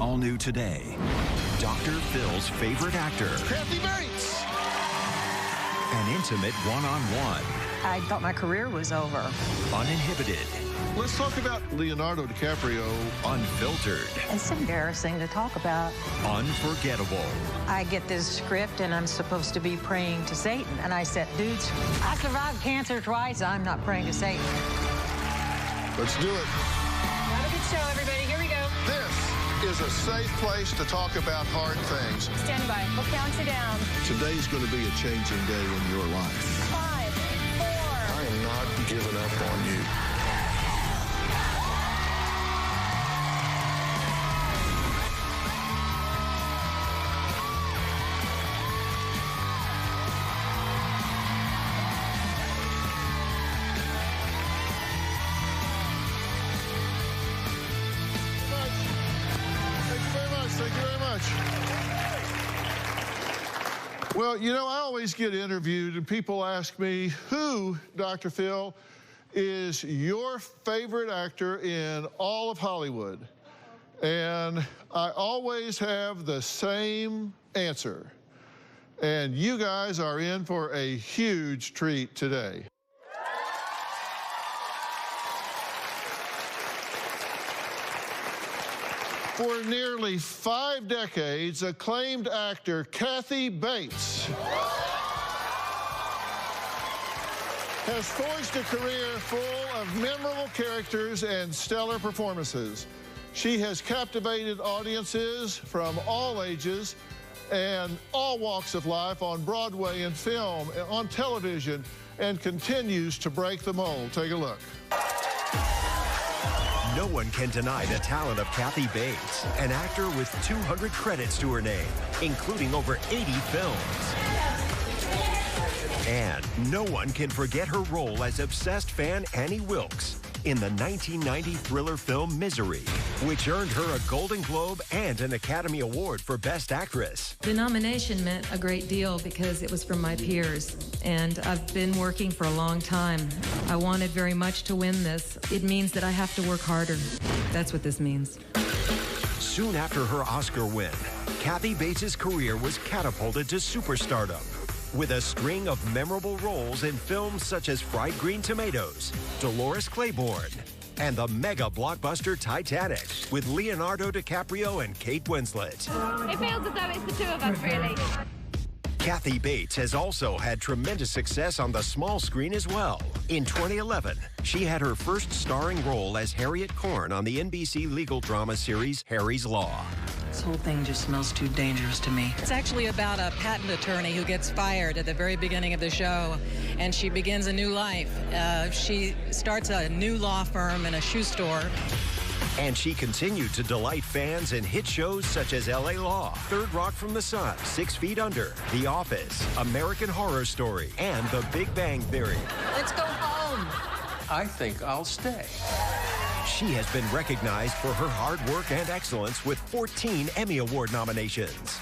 All new today. Dr. Phil's favorite actor. Kathy Bates. An intimate one-on-one. I thought my career was over. Uninhibited. Let's talk about Leonardo DiCaprio. Unfiltered. It's embarrassing to talk about. Unforgettable. I get this script and I'm supposed to be praying to Satan. And I said, dudes, I survived cancer twice. I'm not praying to Satan. Let's do it. Have a good show, everybody. Here we go. This is a safe place to talk about hard things. Stand by. We'll count you down. Today's going to be a changing day in your life. 5, 4. I am not giving up on you. Thank you very much. Well, you know, I always get interviewed and people ask me, who, Dr. Phil, is your favorite actor in all of Hollywood? And I always have the same answer. And you guys are in for a huge treat today. For nearly 5 decades, acclaimed actor Kathy Bates has forged a career full of memorable characters and stellar performances. She has captivated audiences from all ages and all walks of life on Broadway and film, on television, and continues to break the mold. Take a look. No one can deny the talent of Kathy Bates, an actor with 200 credits to her name, including over 80 films. And no one can forget her role as obsessed fan Annie Wilkes in the 1990 thriller film Misery, which earned her a Golden Globe and an Academy Award for Best Actress. The nomination meant a great deal because it was from my peers, and I've been working for a long time. I wanted very much to win this. It means that I have to work harder. That's what this means. Soon after her Oscar win, Kathy Bates' career was catapulted to superstardom with a string of memorable roles in films such as Fried Green Tomatoes, Dolores Claiborne, and the mega blockbuster Titanic with Leonardo DiCaprio and Kate Winslet. It feels as though it's the two of us, really. Kathy Bates has also had tremendous success on the small screen as well. In 2011, she had her first starring role as Harriet Korn on the NBC legal drama series Harry's Law. This whole thing just smells too dangerous to me. It's actually about a patent attorney who gets fired at the very beginning of the show, and she begins a new life. She starts a new law firm and a shoe store. And she continued to delight fans in hit shows such as L.A. Law, Third Rock from the Sun, 6 Feet Under, The Office, American Horror Story, and The Big Bang Theory. Let's go home. I think I'll stay. She has been recognized for her hard work and excellence with 14 Emmy Award nominations.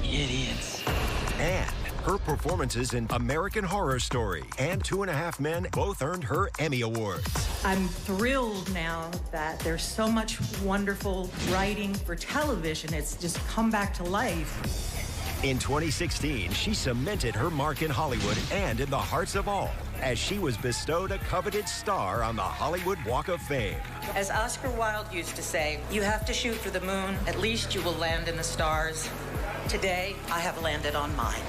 Idiots. And her performances in American Horror Story and 2.5 Men both earned her Emmy Awards. I'm thrilled now that there's so much wonderful writing for television. It's just come back to life. In 2016, she cemented her mark in Hollywood and in the hearts of all as she was bestowed a coveted star on the Hollywood Walk of Fame. As Oscar Wilde used to say, you have to shoot for the moon, at least you will land in the stars. Today, I have landed on mine.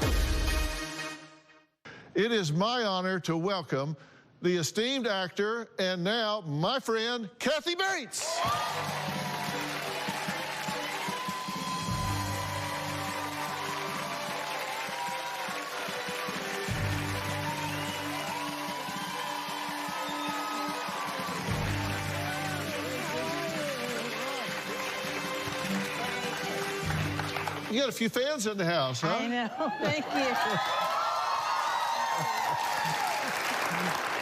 It is my honor to welcome the esteemed actor and now my friend, Kathy Bates. You got a few fans in the house, huh? I know. Thank you.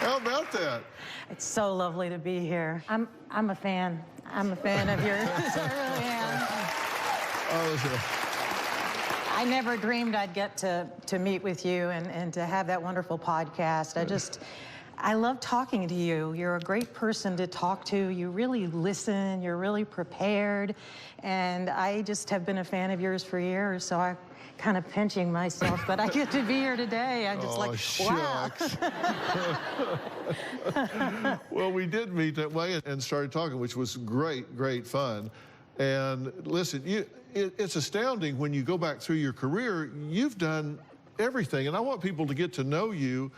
How about that? It's so lovely to be here. I'm a fan. I'm a fan of yours. I really am. Oh, I never dreamed I'd get to meet with you and to have that wonderful podcast. I love talking to you. You're a great person to talk to. You really listen. You're really prepared. And I just have been a fan of yours for years, so I'm kind of pinching myself, but I get to be here today. I'm just shucks. Wow. Well, we did meet that way and started talking, which was great fun. And listen, it's astounding when you go back through your career, you've done everything. And I want people to get to know you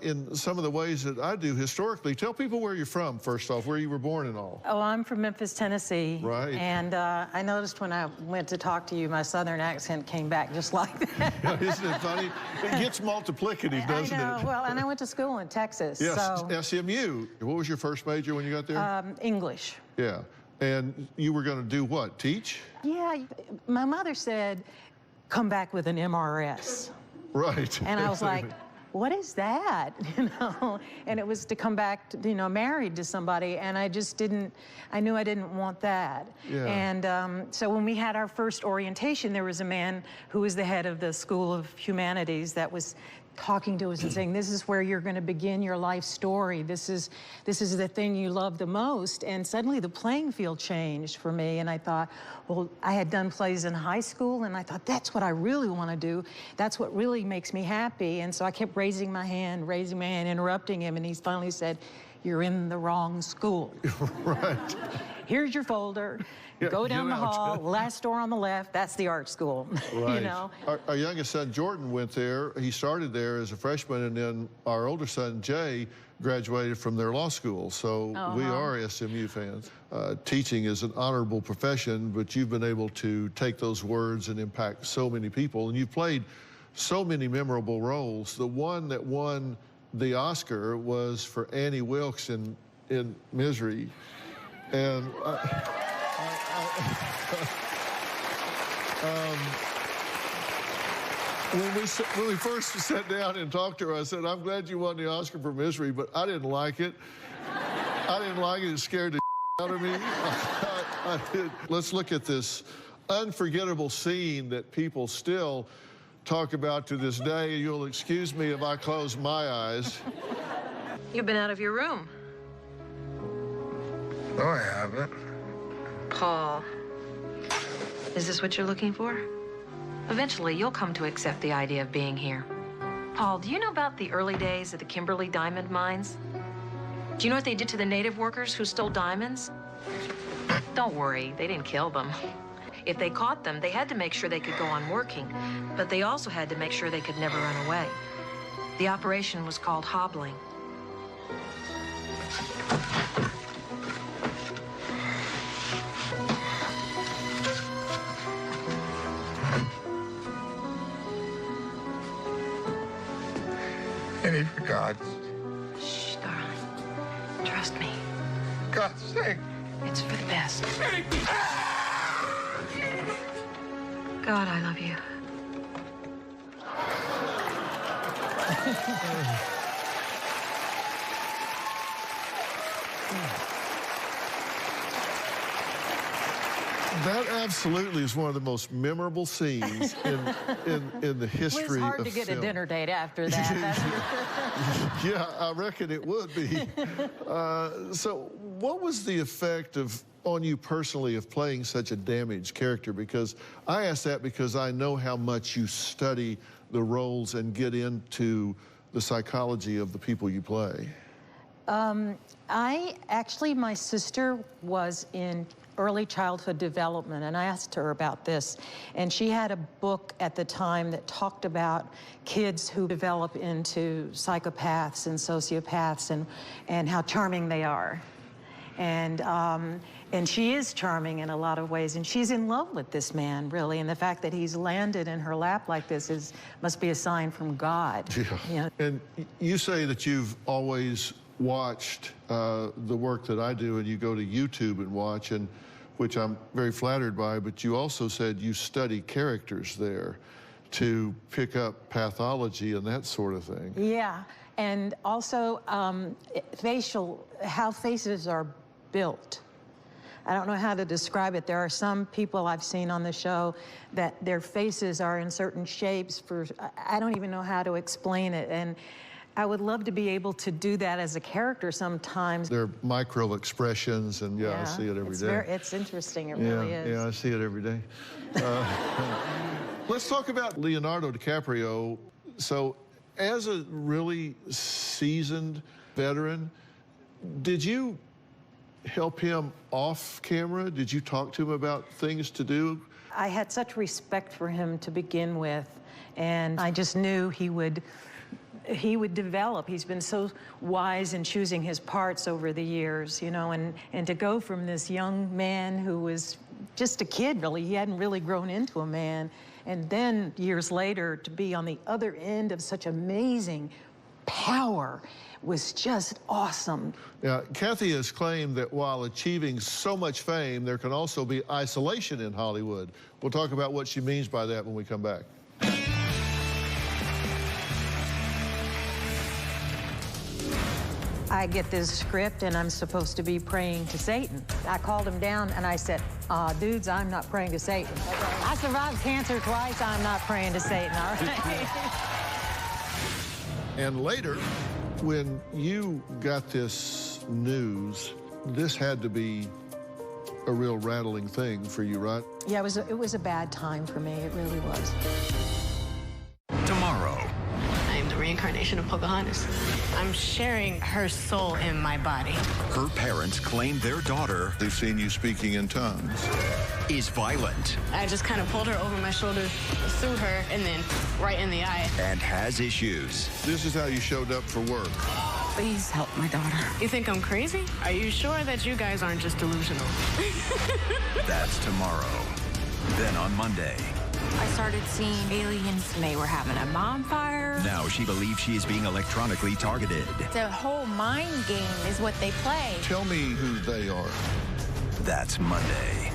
in some of the ways that I do historically. Tell people where you're from, first off, where you were born and all. Oh, I'm from Memphis, Tennessee. Right. And I noticed when I went to talk to you, my Southern accent came back just like that. Isn't it funny? It gets multiplicative, doesn't I know. it? Well, and I went to school in Texas. Yes, so, SMU. What was your first major when you got there? English. Yeah. And you were going to do what, teach? Yeah. My mother said, come back with an MRS. Right. And I was like, what is that? You know, and it was to come back, to, you know, married to somebody, and I just didn't, I knew I didn't want that. Yeah. And so when we had our first orientation, there was a man who was the head of the School of Humanities that was talking to us and saying, this is where you're going to begin your life story. This is the thing you love the most. And suddenly the playing field changed for me. And I thought, well, I had done plays in high school, and I thought, that's what I really want to do. That's what really makes me happy. And so I kept raising my hand, interrupting him. And he finally said, you're in the wrong school. Right. Here's your folder. Yeah, go down the get out. hall, last door on the left, that's the art school. Right. You know? Our youngest son, Jordan, went there. He started there as a freshman, and then our older son, Jay, graduated from their law school. So we are SMU fans. Teaching is an honorable profession, but you've been able to take those words and impact so many people, and you've played so many memorable roles. The one that won the Oscar was for Annie Wilkes in Misery. And when we first sat down and talked to her, I said, I'm glad you won the Oscar for Misery, but I didn't like it. I didn't like it. It scared the out of me. Let's look at this unforgettable scene that people still talk about to this day. You'll excuse me if I close my eyes. You've been out of your room. No, I haven't. Paul, is this what you're looking for? Eventually, you'll come to accept the idea of being here. Paul, do you know about the early days of the Kimberley diamond mines? Do you know what they did to the native workers who stole diamonds? Don't worry, they didn't kill them. If they caught them, they had to make sure they could go on working, but they also had to make sure they could never run away. The operation was called hobbling. Annie, for God's... Shh, darling. Trust me. God's sake. It's for the best. God, I love you. That absolutely is one of the most memorable scenes in the history of film. It was hard to get a dinner date after that. Yeah, I reckon it would be. So what was the effect on you personally of playing such a damaged character? Because I ask that because I know how much you study the roles and get into the psychology of the people you play. My sister was in early childhood development, and I asked her about this, and she had a book at the time that talked about kids who develop into psychopaths and sociopaths and how charming they are. And she is charming in a lot of ways, and she's in love with this man, really, and the fact that he's landed in her lap like this must be a sign from God. Yeah. You know? And you say that you've always watched the work that I do, and you go to YouTube and watch, and which I'm very flattered by, but you also said you study characters there to pick up pathology and that sort of thing. Yeah, and also how faces are built. I don't know how to describe it. There are some people I've seen on the show that their faces are in certain shapes I don't even know how to explain it. And I would love to be able to do that as a character sometimes. They're micro expressions, and yeah, I see it every day. It's interesting, it really is. Yeah, I see it every day. Let's talk about Leonardo DiCaprio. So, as a really seasoned veteran, did you help him off camera? Did you talk to him about things to do? I had such respect for him to begin with, and I just knew he would develop. He's been so wise in choosing his parts over the years, you know, and to go from this young man who was just a kid, really, he hadn't really grown into a man, and then years later to be on the other end of such amazing power was just awesome. Yeah, Kathy has claimed that while achieving so much fame, there can also be isolation in Hollywood. We'll talk about what she means by that when we come back. I get this script and I'm supposed to be praying to Satan. I called him down and I said, dudes, I'm not praying to Satan. I survived cancer twice, I'm not praying to Satan, all right? And later, when you got this news, this had to be a real rattling thing for you, right? Yeah, it was a bad time for me, it really was. Tomorrow. I am the reincarnation of Pocahontas. I'm sharing her soul in my body. Her parents claim their daughter They've seen you speaking in tongues. is violent I just kind of pulled her over my shoulder, threw her, and then right in the eye. and has issues. This is how you showed up for work. Please help my daughter. You think I'm crazy? Are you sure that you guys aren't just delusional? That's tomorrow. Then on Monday. I started seeing aliens and they were having a bonfire. Now she believes she is being electronically targeted. The whole mind game is what they play. Tell me who they are. That's Monday.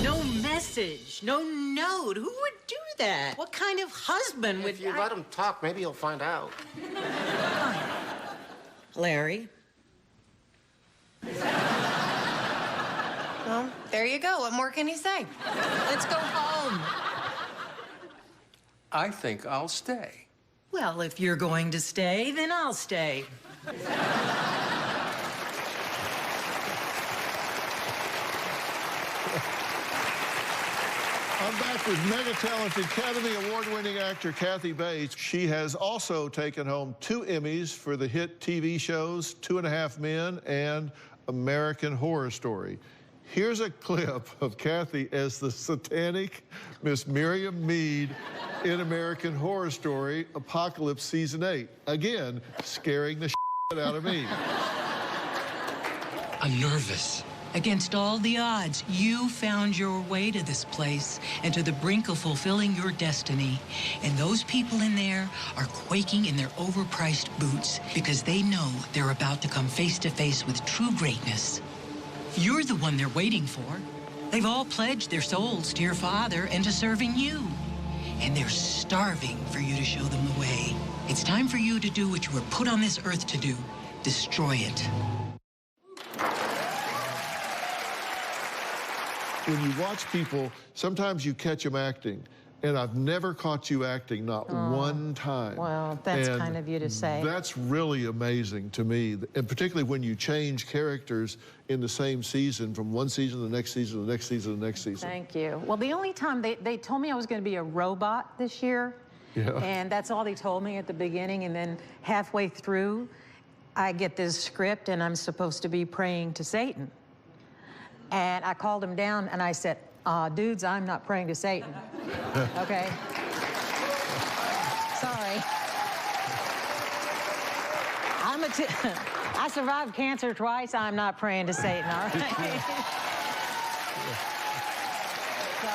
No message, no note. Who would do that? What kind of husband would... If you let him talk, maybe he'll find out. Larry? Well, there you go. What more can he say? Let's go home. I think I'll stay. Well, if you're going to stay, then I'll stay. I'm back with mega-talented Academy Award-winning actor Kathy Bates. She has also taken home 2 Emmys for the hit TV shows 2.5 Men and American Horror Story. Here's a clip of Kathy as the satanic Miss Miriam Mead in American Horror Story Apocalypse Season 8. Again, scaring the shit out of me. I'm nervous. Against all the odds, you found your way to this place and to the brink of fulfilling your destiny. And those people in there are quaking in their overpriced boots because they know they're about to come face to face with true greatness. You're the one they're waiting for. They've all pledged their souls to your father and to serving you. And they're starving for you to show them the way. It's time for you to do what you were put on this earth to do. Destroy it. When you watch people, sometimes you catch them acting, and I've never caught you acting, not one time. Well, that's kind of you to say. That's really amazing to me, and particularly when you change characters in the same season, from one season to the next season, the next season, the next season. Thank you. Well, the only time they told me I was going to be a robot this year, and that's all they told me at the beginning, and then halfway through, I get this script, and I'm supposed to be praying to Satan. And I called him down and I said, dudes, I'm not praying to Satan. Okay? Sorry. I survived cancer twice. I'm not praying to Satan, all right? So,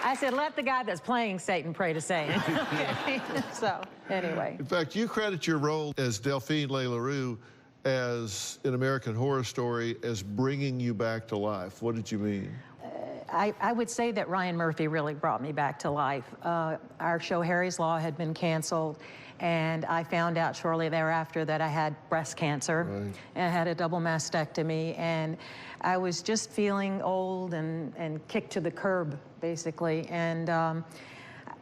I said, let the guy that's playing Satan pray to Satan. Okay? So, anyway. In fact, you credit your role as Delphine LaRue as in American Horror Story as bringing you back to life. What did you mean? I would say that Ryan Murphy really brought me back to life. Our show, Harry's Law, had been canceled, and I found out shortly thereafter that I had breast cancer, and I had a double mastectomy, and I was just feeling old and kicked to the curb, basically. And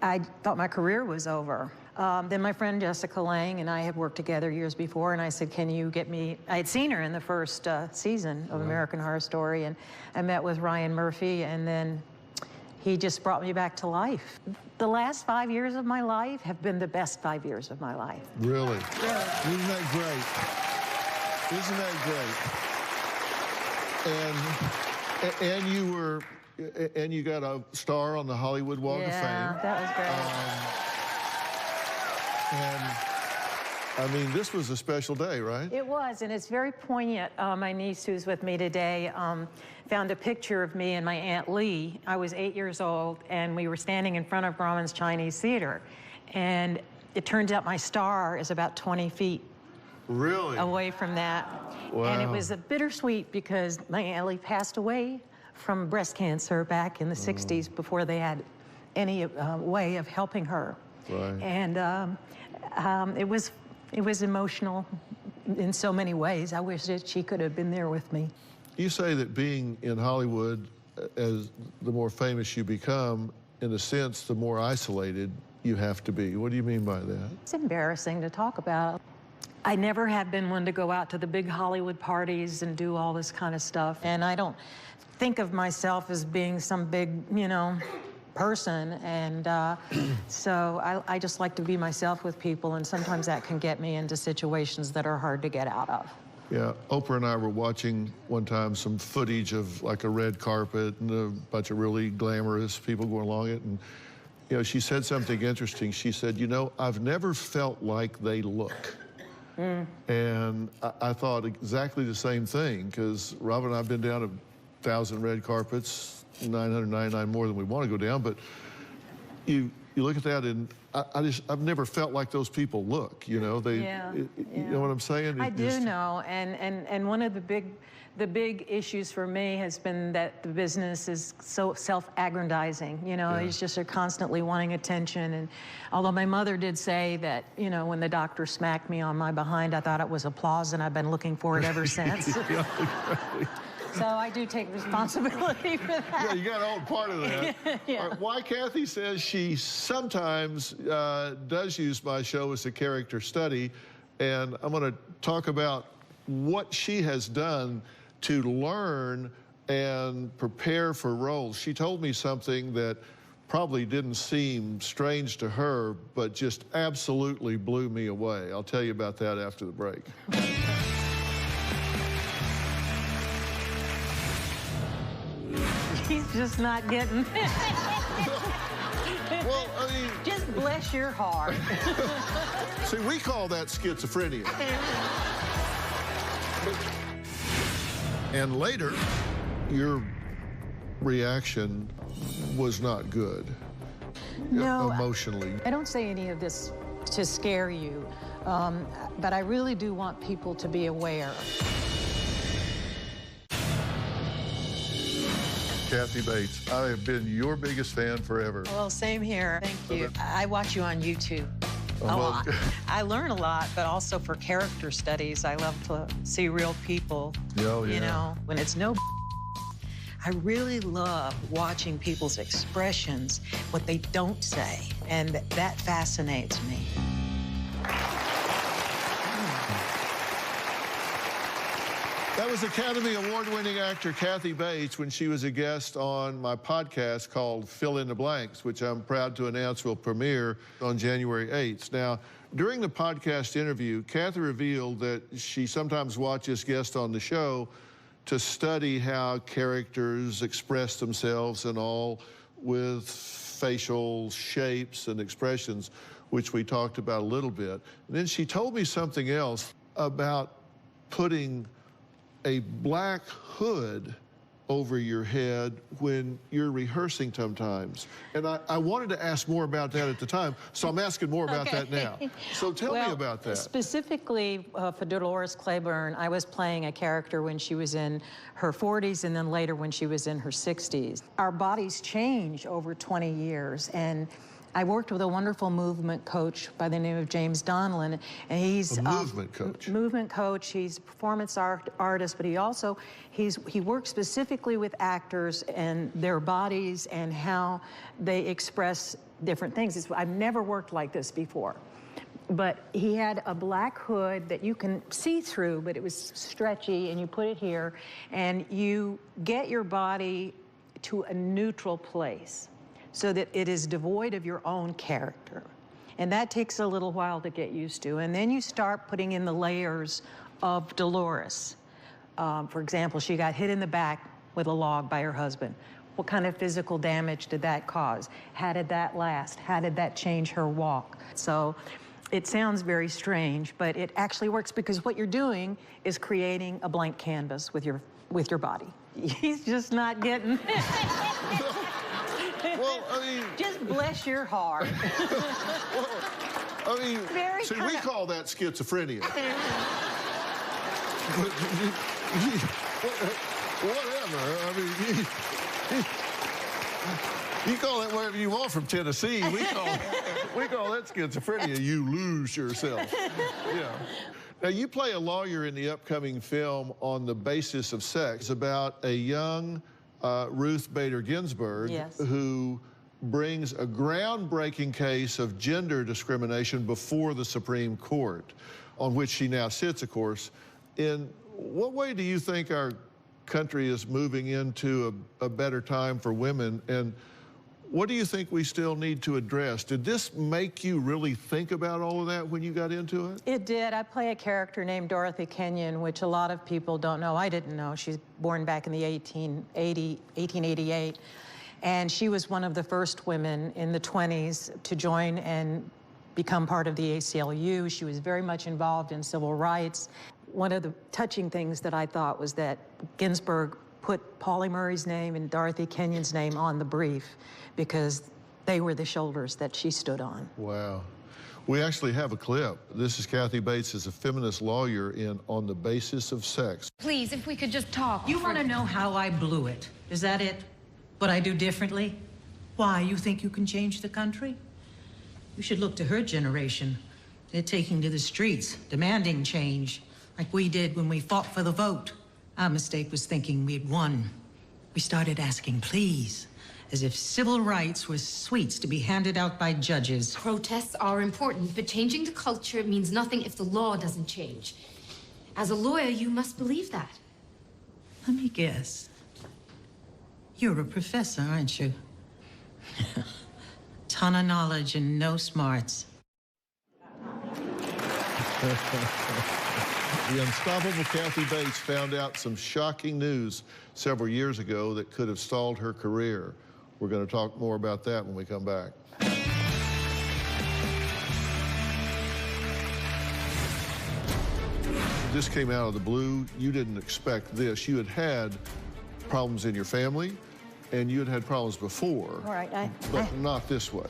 I thought my career was over. Then my friend Jessica Lange and I had worked together years before, and I said, can you get me, I had seen her in the first season of American Horror Story, and I met with Ryan Murphy, and then he just brought me back to life. The last 5 years of my life have been the best 5 years of my life. Really? Really. Isn't that great? Isn't that great? And you were, and you got a star on the Hollywood Walk of Fame. Yeah, that was great. And I mean, this was a special day, right? It was, and it's very poignant. My niece, who's with me today, found a picture of me and my Aunt Lee. I was 8 years old, and we were standing in front of Grauman's Chinese Theater. And it turns out my star is about 20 feet away from that. Wow. And it was a bittersweet because my Aunt Lee passed away from breast cancer back in the 60s before they had any way of helping her. Right. And it was emotional in so many ways. I wish that she could have been there with me. You say that being in Hollywood, as the more famous you become, in a sense, the more isolated you have to be. What do you mean by that? It's embarrassing to talk about. I never have been one to go out to the big Hollywood parties and do all this kind of stuff. And I don't think of myself as being some big, you know, person. And so I just like to be myself with people, and sometimes that can get me into situations that are hard to get out of. Yeah, Oprah and I were watching one time some footage of like a red carpet and a bunch of really glamorous people going along it. And, you know, she said something interesting. She said, you know, I've never felt like they look. And I thought exactly the same thing, because Robin and I have been down 1,000 red carpets, 999 more than we want to go down, but you look at that, and I've never felt like those people look, you know? You know what I'm saying? I do know, and one of the big issues for me has been that the business is so self-aggrandizing, you know? It's just they're constantly wanting attention. And although my mother did say that, you know, when the doctor smacked me on my behind, I thought it was applause, and I've been looking for it ever since. So I do take responsibility for that. Yeah, you got to own part of that. Yeah. Why Kathy says she sometimes does use my show as a character study, and I'm going to talk about what she has done to learn and prepare for roles. She told me something that probably didn't seem strange to her, but just absolutely blew me away. I'll tell you about that after the break. He's just not getting it. Well, I mean... Just bless your heart. See, we call that schizophrenia. And later, your reaction was not good. No. Emotionally. I don't say any of this to scare you, but I really do want people to be aware. Kathy Bates, I have been your biggest fan forever. Well, same here. Thank you. I watch you on YouTube a lot. I learn a lot, but also for character studies, I love to see real people. Oh, yeah. You know, when it's no I really love watching people's expressions, what they don't say, and that fascinates me. That was Academy Award-winning actor Kathy Bates when she was a guest on my podcast called Fill in the Blanks, which I'm proud to announce will premiere on January 8th. Now, during the podcast interview, Kathy revealed that she sometimes watches guests on the show to study how characters express themselves and all with facial shapes and expressions, which we talked about a little bit. And then she told me something else about putting a black hood over your head when you're rehearsing sometimes. And I wanted to ask more about that at the time, so I'm asking more about that now. So tell me about that. Specifically for Dolores Claiborne, I was playing a character when she was in her 40s and then later when she was in her 60s. Our bodies change over 20 years, and I worked with a wonderful movement coach by the name of James Donlin, and he's a movement coach. Movement coach. He's a performance artist, but he works specifically with actors and their bodies and how they express different things. I've never worked like this before. But he had a black hood that you can see through, but it was stretchy, and you put it here, and you get your body to a neutral place so that it is devoid of your own character. And that takes a little while to get used to. And then you start putting in the layers of Dolores. For example, she got hit in the back with a log by her husband. What kind of physical damage did that cause? How did that last? How did that change her walk? So it sounds very strange, but it actually works because what you're doing is creating a blank canvas with your body. He's just not getting it. Well, I mean... Just bless your heart. Well, I mean, we call that schizophrenia. Whatever. I mean, you call that whatever you want from Tennessee. We call that schizophrenia. You lose yourself. Yeah. Now, you play a lawyer in the upcoming film On the Basis of Sex. It's about a young Ruth Bader Ginsburg, yes, who brings a groundbreaking case of gender discrimination before the Supreme Court, on which she now sits, of course. In what way do you think our country is moving into a better time for women, and what do you think we still need to address? Did this make you really think about all of that when you got into it? It did. I play a character named Dorothy Kenyon, which a lot of people don't know. I didn't know. She's born back in the 1888. And she was one of the first women in the 20s to join and become part of the ACLU. She was very much involved in civil rights. One of the touching things that I thought was that Ginsburg put Pauli Murray's name and Dorothy Kenyon's name on the brief because they were the shoulders that she stood on. Wow. We actually have a clip. This is Kathy Bates as a feminist lawyer in On the Basis of Sex. Please, if we could just talk. You want to know how I blew it? Is that it? What I do differently? Why, you think you can change the country? You should look to her generation. They're taking to the streets, demanding change, like we did when we fought for the vote. Our mistake was thinking we'd won. We started asking, please, as if civil rights were sweets to be handed out by judges. Protests are important, but changing the culture means nothing if the law doesn't change. As a lawyer, you must believe that. Let me guess. You're a professor, aren't you? Ton of knowledge and no smarts. The unstoppable Kathy Bates found out some shocking news several years ago that could have stalled her career. We're going to talk more about that when we come back. This came out of the blue. You didn't expect this. You had had problems in your family, and you had had problems before, All right, but not this way.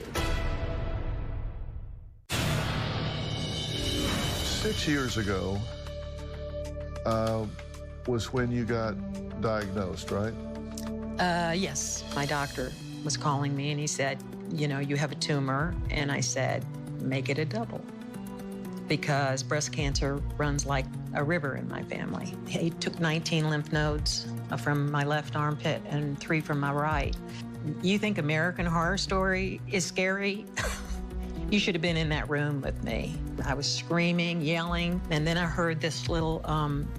6 years ago was when you got diagnosed, right? Yes. My doctor was calling me and he said, you know, you have a tumor. And I said, make it a double. Because breast cancer runs like a river in my family. He took 19 lymph nodes from my left armpit and 3 from my right. You think American Horror Story is scary? You should have been in that room with me. I was screaming, yelling, and then I heard this little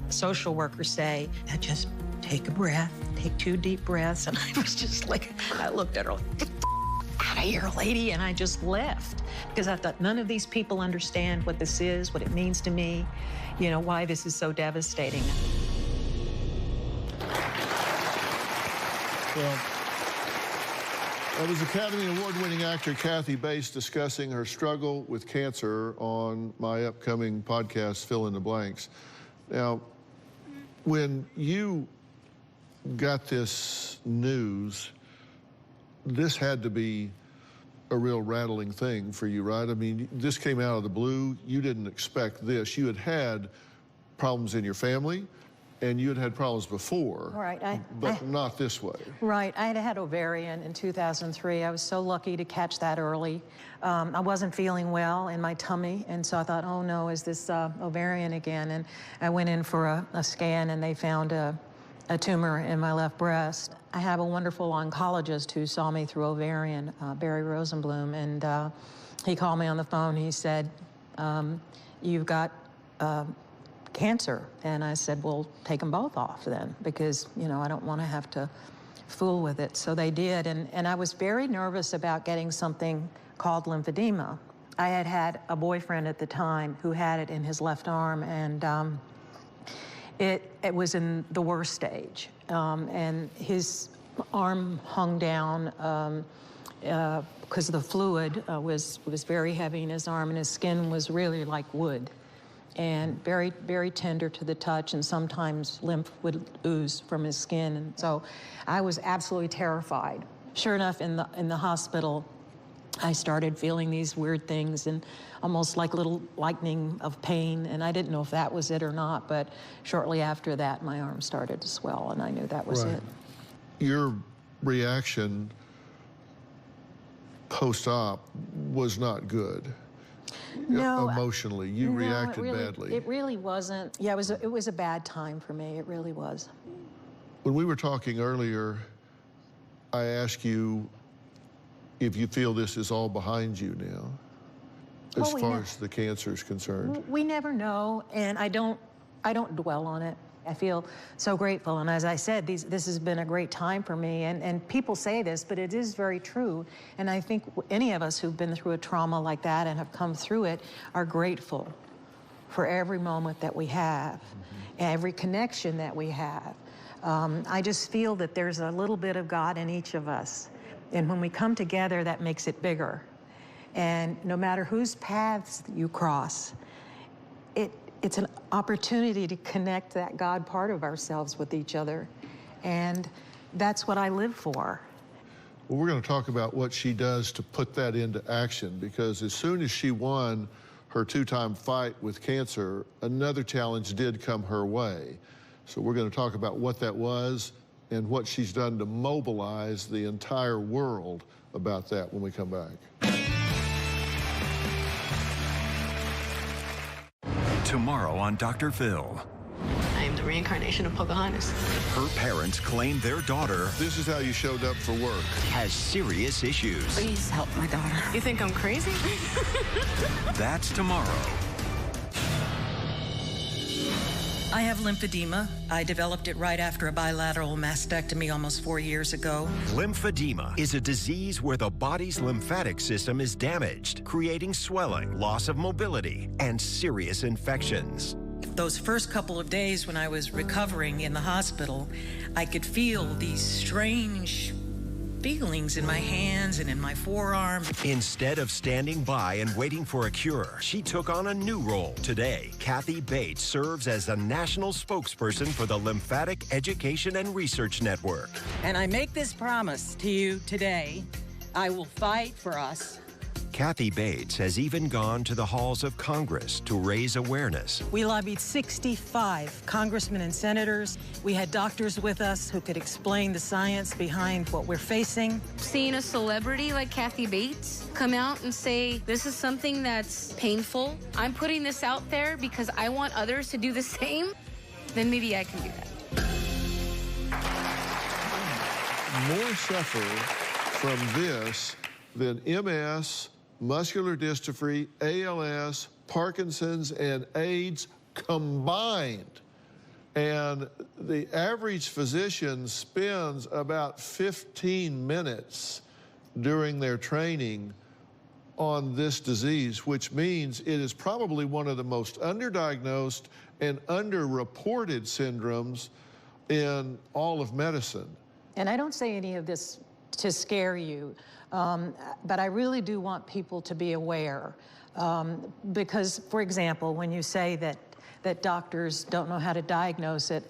social worker say, just take a breath, take 2 deep breaths. And I was just like, I looked at her like, get the out of here, lady, and I just left. Because I thought, none of these people understand what this is, what it means to me, you know, why this is so devastating. Well, that was Academy Award-winning actor Kathy Bates discussing her struggle with cancer on my upcoming podcast, Fill in the Blanks. Now, when you got this news, this had to be a real rattling thing for you, right? I mean, this came out of the blue. You didn't expect this. You had had problems in your family, and you had had problems before, Right. but not this way. Right. I had had ovarian in 2003. I was so lucky to catch that early. I wasn't feeling well in my tummy, and so I thought, oh no, is this ovarian again? And I went in for a scan, and they found a tumor in my left breast. I have a wonderful oncologist who saw me through ovarian, Barry Rosenblum, and he called me on the phone. He said, you've got cancer. And I said, well, take them both off then, because, you know, I don't want to have to fool with it. So they did, and I was very nervous about getting something called lymphedema. I had had a boyfriend at the time who had it in his left arm, and it was in the worst stage. And his arm hung down because the fluid was very heavy in his arm, and his skin was really like wood, and very, very tender to the touch, and sometimes lymph would ooze from his skin. And so I was absolutely terrified. Sure enough, in the hospital, I started feeling these weird things and almost like little lightning of pain, and I didn't know if that was it or not, but shortly after that, my arm started to swell, and I knew that was it. Your reaction post-op was not good. No, emotionally, you reacted badly. It really wasn't. Yeah, it was a bad time for me. It really was. When we were talking earlier, I asked you if you feel this is all behind you now, as far as the cancer is concerned. We never know, and I don't dwell on it. I feel so grateful, and as I said, this has been a great time for me, and people say this, but it is very true, and I think any of us who've been through a trauma like that and have come through it are grateful for every moment that we have, every connection that we have. I just feel that there's a little bit of God in each of us, and when we come together, that makes it bigger. And no matter whose paths you cross, it's an opportunity to connect that God part of ourselves with each other. And that's what I live for. Well, we're going to talk about what she does to put that into action, because as soon as she won her two-time fight with cancer, another challenge did come her way. So we're going to talk about what that was and what she's done to mobilize the entire world about that when we come back. Tomorrow on Dr. Phil. I am the reincarnation of Pocahontas. Her parents claim their daughter... This is how you showed up for work. ...has serious issues. Please help my daughter. You think I'm crazy? That's tomorrow. I have lymphedema. I developed it right after a bilateral mastectomy almost 4 years ago. Lymphedema is a disease where the body's lymphatic system is damaged, creating swelling, loss of mobility, and serious infections. Those first couple of days when I was recovering in the hospital, I could feel these strange feelings in my hands and in my forearm. Instead of standing by and waiting for a cure, she took on a new role. Today, Kathy Bates serves as a national spokesperson for the Lymphatic Education and Research Network. And I make this promise to you today. I will fight for us. Kathy Bates has even gone to the halls of Congress to raise awareness. We lobbied 65 congressmen and senators. We had doctors with us who could explain the science behind what we're facing. Seeing a celebrity like Kathy Bates come out and say, this is something that's painful, I'm putting this out there because I want others to do the same, then maybe I can do that. More suffer from this than MS, muscular dystrophy, ALS, Parkinson's, and AIDS combined. And the average physician spends about 15 minutes during their training on this disease, which means it is probably one of the most underdiagnosed and underreported syndromes in all of medicine. And I don't say any of this to scare you. But I really do want people to be aware. Because, for example, when you say that doctors don't know how to diagnose it,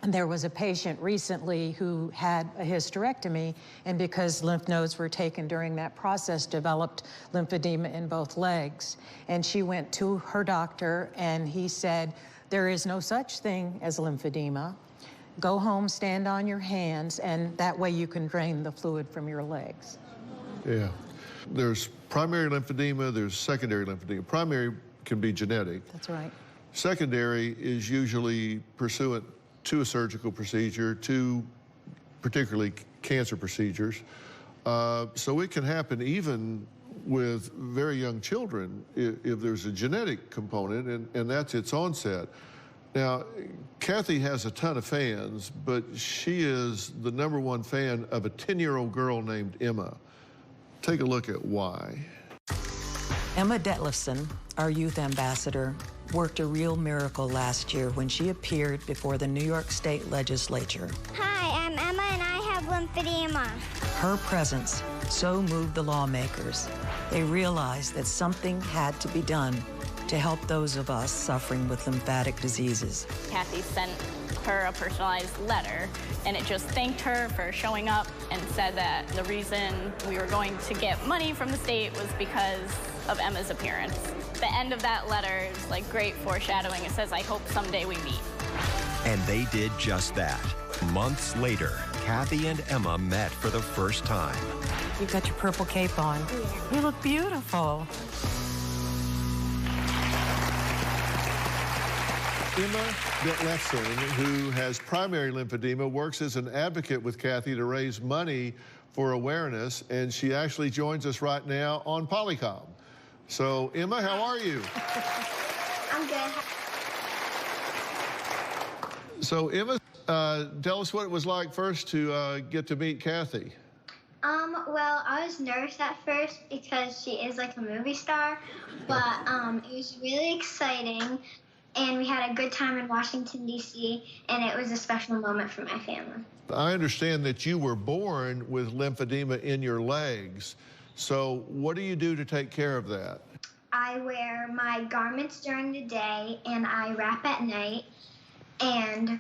there was a patient recently who had a hysterectomy, and because lymph nodes were taken during that process, developed lymphedema in both legs. And she went to her doctor, and he said, There is no such thing as lymphedema. Go home, stand on your hands, and that way you can drain the fluid from your legs. Yeah. There's primary lymphedema, there's secondary lymphedema. Primary can be genetic. That's right. Secondary is usually pursuant to a surgical procedure, to particularly cancer procedures. So it can happen even with very young children if there's a genetic component, and that's its onset. Now, Kathy has a ton of fans, but she is the #1 fan of a 10-year-old girl named Emma. Take a look at why. Emma Detlefson, our youth ambassador, worked a real miracle last year when she appeared before the New York State Legislature. Hi, I'm Emma and I have lymphedema. Her presence so moved the lawmakers. They realized that something had to be done to help those of us suffering with lymphatic diseases. Kathy sent her a personalized letter, and it just thanked her for showing up and said that the reason we were going to get money from the state was because of Emma's appearance. The end of that letter is like great foreshadowing. It says, I hope someday we meet. And they did just that. Months later, Kathy and Emma met for the first time. You've got your purple cape on. You look beautiful. Emma Detlefson, who has primary lymphedema, works as an advocate with Kathy to raise money for awareness, and she actually joins us right now on Polycom. So, Emma, how are you? I'm good. So, Emma, tell us what it was like first to get to meet Kathy. Well, I was nervous at first because she is like a movie star, but it was really exciting, and we had a good time in Washington, D.C., and it was a special moment for my family. I understand that you were born with lymphedema in your legs. So what do you do to take care of that? I wear my garments during the day, and I wrap at night, and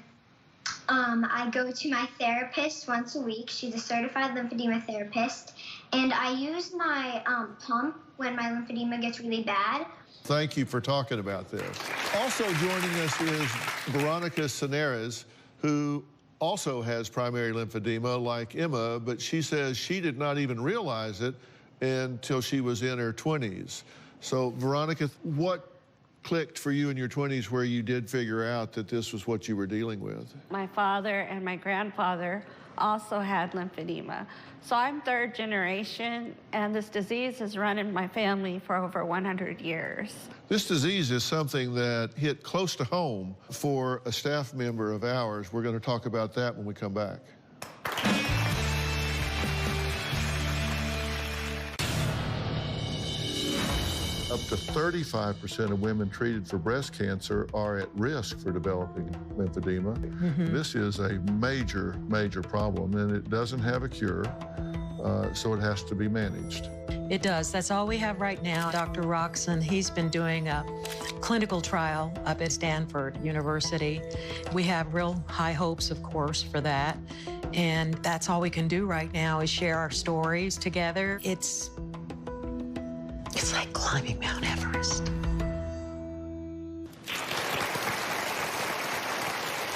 I go to my therapist once a week. She's a certified lymphedema therapist, and I use my pump when my lymphedema gets really bad. Thank you for talking about this. Also joining us is Veronica Senares, who also has primary lymphedema like Emma, but she says she did not even realize it until she was in her 20s. So, Veronica, what clicked for you in your 20s where you did figure out that this was what you were dealing with? My father and my grandfather also had lymphedema. So I'm third generation, and this disease has run in my family for over 100 years. This disease is something that hit close to home for a staff member of ours. We're going to talk about that when we come back. Up to 35% of women treated for breast cancer are at risk for developing lymphedema. This is a major, major problem, and it doesn't have a cure, so it has to be managed. It does. That's all we have right now. Dr. Roxon, he's been doing a clinical trial up at Stanford University. We have real high hopes, of course, for that. And that's all we can do right now is share our stories together. It's like climbing Mount Everest.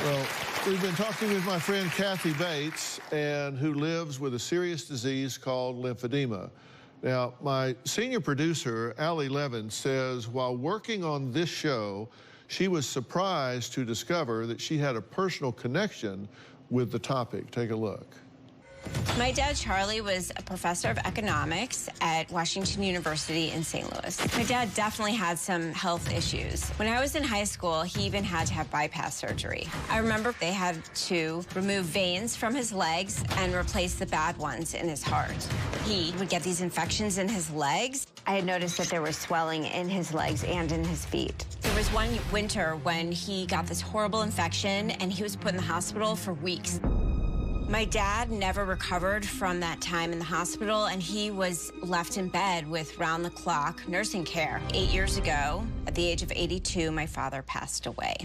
Well, we've been talking with my friend Kathy Bates, and who lives with a serious disease called lymphedema. Now, my senior producer, Allie Levin, says while working on this show, she was surprised to discover that she had a personal connection with the topic. Take a look. My dad, Charlie, was a professor of economics at Washington University in St. Louis. My dad definitely had some health issues. When I was in high school, he even had to have bypass surgery. I remember they had to remove veins from his legs and replace the bad ones in his heart. He would get these infections in his legs. I had noticed that there was swelling in his legs and in his feet. There was one winter when he got this horrible infection, and he was put in the hospital for weeks. My dad never recovered from that time in the hospital, and he was left in bed with round-the-clock nursing care. 8 years ago, at the age of 82, my father passed away.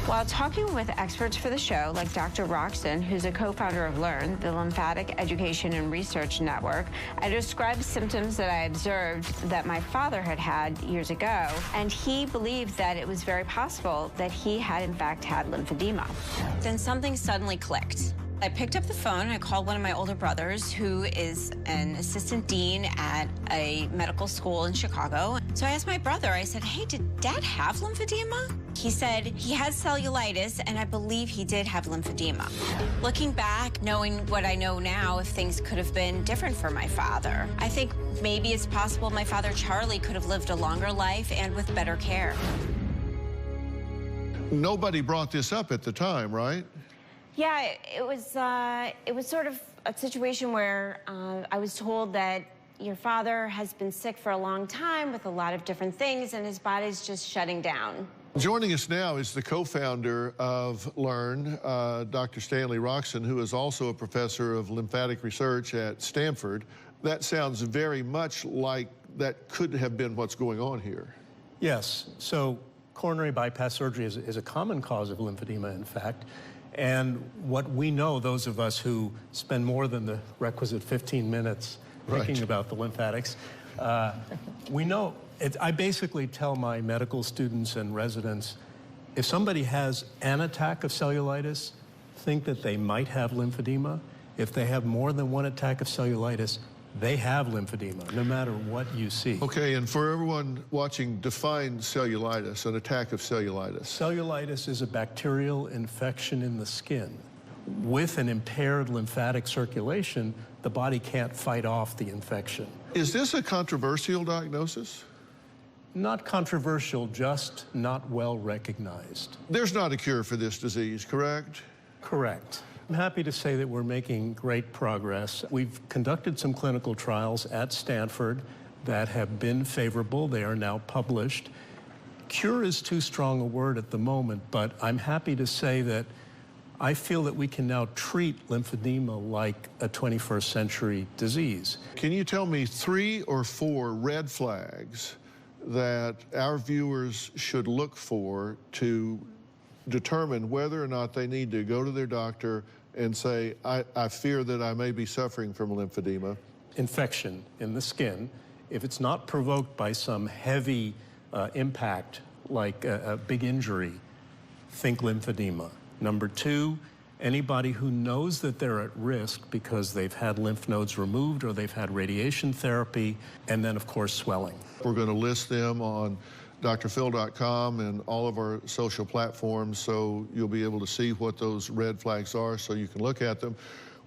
While talking with experts for the show, like Dr. Roxton, who's a co-founder of LEARN, the Lymphatic Education and Research Network, I described symptoms that I observed that my father had years ago, and he believed that it was very possible that he had, in fact, had lymphedema. Then something suddenly clicked. I picked up the phone and I called one of my older brothers, who is an assistant dean at a medical school in Chicago. So I asked my brother, I said, hey, did Dad have lymphedema? He said he had cellulitis, and I believe he did have lymphedema. Looking back, knowing what I know now, if things could have been different for my father, I think maybe it's possible my father, Charlie, could have lived a longer life and with better care. Nobody brought this up at the time, right? Yeah, it was sort of a situation where I was told that your father has been sick for a long time with a lot of different things, and his body's just shutting down. Joining us now is the co-founder of LEARN, Dr. Stanley Roxton, who is also a professor of lymphatic research at Stanford. That sounds very much like that could have been what's going on here. Yes, so coronary bypass surgery is a common cause of lymphedema, in fact. And what we know, those of us who spend more than the requisite 15 minutes thinking about the lymphatics, we know, I basically tell my medical students and residents, if somebody has an attack of cellulitis, think that they might have lymphedema. If they have more than one attack of cellulitis, they have lymphedema, no matter what you see. Okay, and for everyone watching, define cellulitis, an attack of cellulitis. Cellulitis is a bacterial infection in the skin. With an impaired lymphatic circulation, the body can't fight off the infection. Is this a controversial diagnosis? Not controversial, just not well recognized. There's not a cure for this disease, correct? Correct. I'm happy to say that we're making great progress. We've conducted some clinical trials at Stanford that have been favorable. They are now published. Cure is too strong a word at the moment, but I'm happy to say that I feel that we can now treat lymphedema like a 21st century disease. Can you tell me 3 or 4 red flags that our viewers should look for to determine whether or not they need to go to their doctor and say, I fear that I may be suffering from lymphedema? Infection in the skin, if it's not provoked by some heavy impact, like a big injury, think lymphedema. Number 2, anybody who knows that they're at risk because they've had lymph nodes removed or they've had radiation therapy, and then, of course, swelling. We're going to list them on drphil.com and all of our social platforms, so you'll be able to see what those red flags are so you can look at them.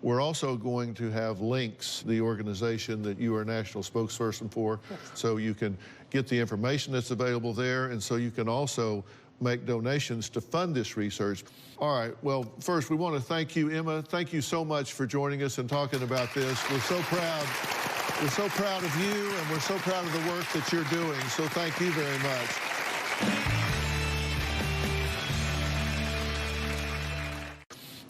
We're also going to have links, the organization that you are a national spokesperson for, so you can get the information that's available there, and so you can also make donations to fund this research. All right, well, first we want to thank you, Emma. Thank you so much for joining us and talking about this. We're so proud. We're so proud of you, and we're so proud of the work that you're doing, so thank you very much.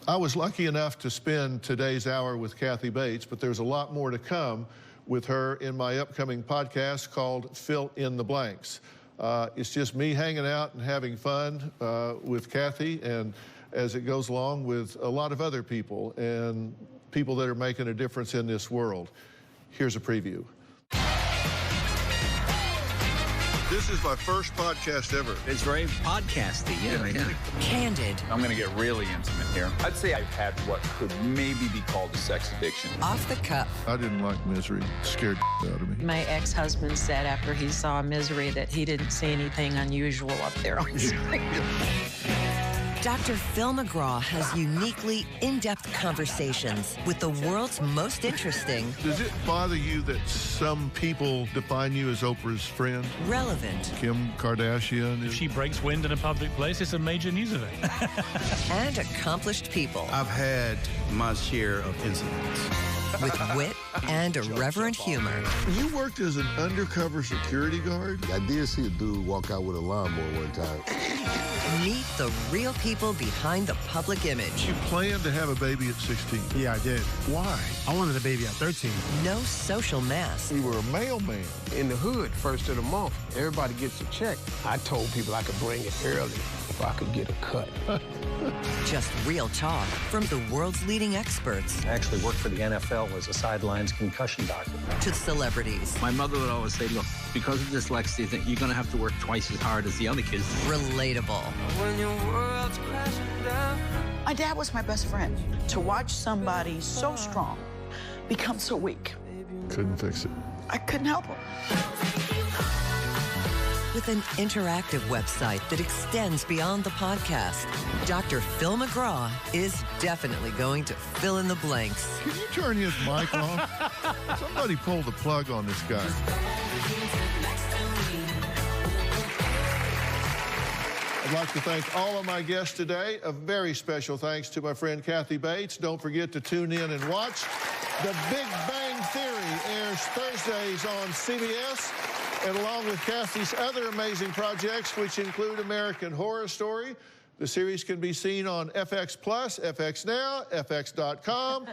I was lucky enough to spend today's hour with Kathy Bates, but there's a lot more to come with her in my upcoming podcast called Fill in the Blanks. It's just me hanging out and having fun with Kathy, and as it goes along with a lot of other people and people that are making a difference in this world. Here's a preview. This is my first podcast ever. It's very podcasty, yeah. Candid. I'm going to get really intimate here. I'd say I've had what could maybe be called a sex addiction. Off the cuff. I didn't like Misery. It scared the out of me. My ex-husband said after he saw Misery that he didn't see anything unusual up there on screen. Dr. Phil McGraw has uniquely in-depth conversations with the world's most interesting. Does it bother you that some people define you as Oprah's friend? Relevant. Kim Kardashian. If she breaks wind in a public place, it's a major news event. And accomplished people. I've had my share of incidents. with wit and irreverent humor. You worked as an undercover security guard? I did see a dude walk out with a lawnmower one time. Meet the real people behind the public image. You planned to have a baby at 16? Yeah, I did. Why? I wanted a baby at 13. No social mask. You were a mailman. In the hood, first of the month, everybody gets a check. I told people I could bring it early if I could get a cut. Just real talk from the world's leading experts. I actually worked for the NFL as a sidelines concussion doctor. To celebrities. My mother would always say, look, because of dyslexia, you're going to have to work twice as hard as the other kids. Relatable. When your world's crashing down. My dad was my best friend. To watch somebody so strong become so weak. Couldn't fix it. I couldn't help him. With an interactive website that extends beyond the podcast, Dr. Phil McGraw is definitely going to fill in the blanks. Can you turn his mic off? Somebody pull the plug on this guy. I'd like to thank all of my guests today. A very special thanks to my friend Kathy Bates. Don't forget to tune in and watch. The Big Bang Theory airs Thursdays on CBS. And along with Kathy's other amazing projects, which include American Horror Story, the series can be seen on FX Plus, FX Now, FX.com,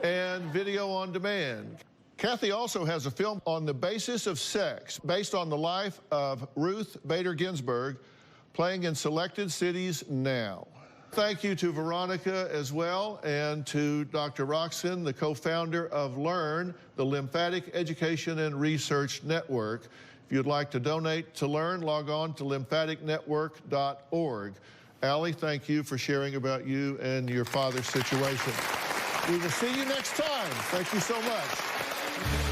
and video on demand. Kathy also has a film on the basis of sex, based on the life of Ruth Bader Ginsburg, playing in selected cities now. Thank you to Veronica as well, and to Dr. Roxon, the co-founder of LEARN, the Lymphatic Education and Research Network. If you'd like to donate to LEARN, log on to lymphaticnetwork.org. Allie, thank you for sharing about you and your father's situation. We will see you next time. Thank you so much.